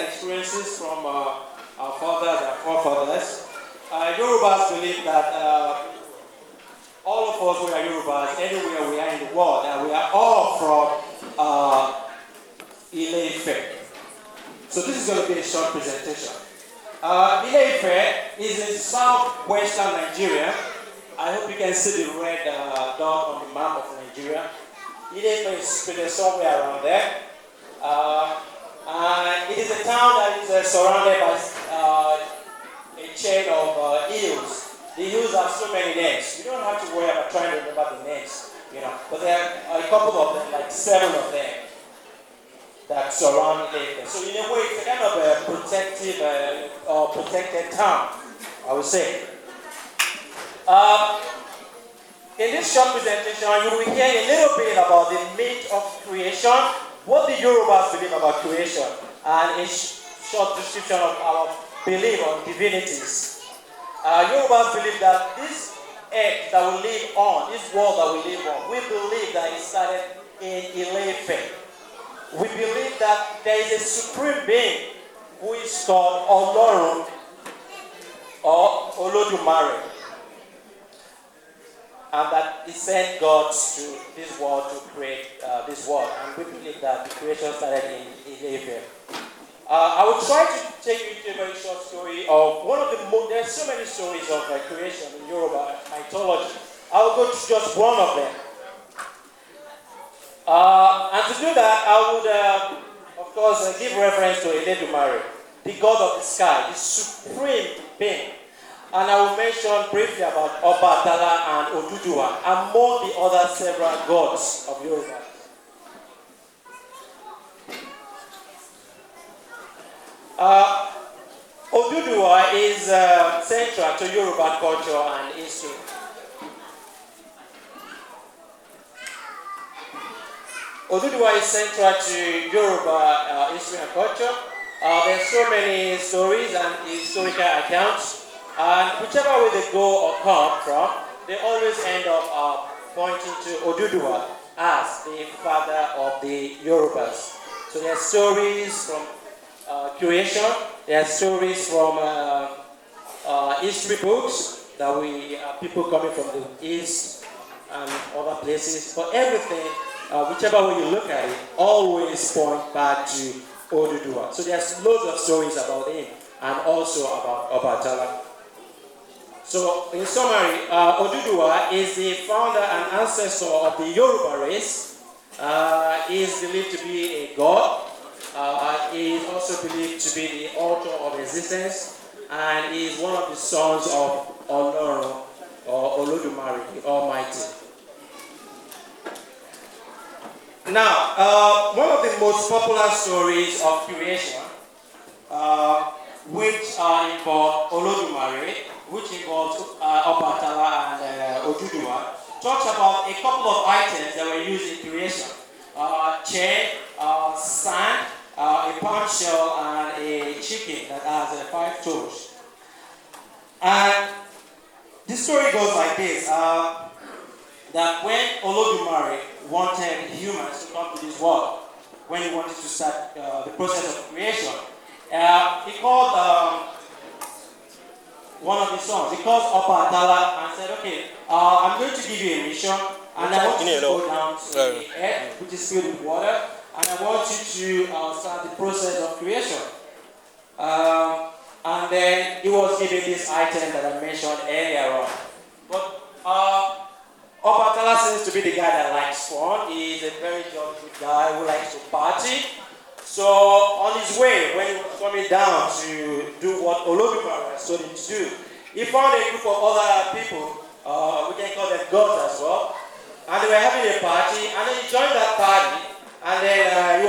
experiences from our fathers and forefathers. Yorubas believe that all of us who are Yorubas, anywhere we are in the world, that we are all from Ile-Ife. So this is going to be a short presentation. Ile-Ife is in southwestern Nigeria. I hope you can see the red dot on the map of Nigeria. Ile-Ife is situated somewhere around there. And it is a town that is surrounded by a chain of hills. The hills have so many names. You don't have to worry about trying to remember the names, you know. But there are a couple of them, like 7 of them, that surround Ile-Ife. So in a way, it's a kind of a protective or protected town, I would say. In this short presentation, you will hear a little bit about the myth of creation, what the Yorubas believe about creation, and a short description of our belief on divinities. Yorubas believe that this earth that we live on, this world that we live on, we believe that it started in Ile-Ife. We believe that there is a supreme being who is called Olorun or Olodumare, and that he sent gods to this world to create this world. And we believe that the creation started in Ile-Ife. I will try to take you to a very short story of one of the there are so many stories of creation in Yoruba mythology. I will go to just one of them. And to do that, I would, of course, give reference to Eledumare, the god of the sky, the supreme being. And I will mention briefly about Adeola and Oduduwa, among the other several gods of Yoruba. Oduduwa is central to Yoruba culture and history. Oduduwa is central to Yoruba history and culture. There are so many stories and historical accounts, and whichever way they go or come from, they always end up pointing to Oduduwa as the father of the Yorubas. So there are stories from creation, there are stories from history books that people coming from the east and other places. But everything, whichever way you look at it, always point back to Oduduwa. So there's loads of stories about him and also about Adeola. So in summary, Oduduwa is the founder and ancestor of the Yoruba race. He is believed to be a god. He is also believed to be the author of existence, and he is one of the sons of Olorun or Olodumare, the Almighty. Now, one of the most popular stories of creation, which involve Olodumare, which involves Adeola and Oduduwa, talks about a couple of items that were used in creation: chair, sand, a palm shell, and a chicken that has 5 toes. And the story goes like this: that when Olodumare wanted humans to come to this world, when he wanted to start the process of creation, he called one of his sons. He called Adeola and said, "Okay, I'm going to give you a mission, and I want you to go down to the earth, which is filled with water, and I want you to start the process of creation." And then he was given this item that I mentioned earlier on. But Adeola seems to be the guy that likes fun. He is a very jovial guy who likes to party. So on his way, when he was coming down to do what Olodumare told him to do, he found a group of other people, we can call them gods as well, and they were having a party, and then he joined that party, and then he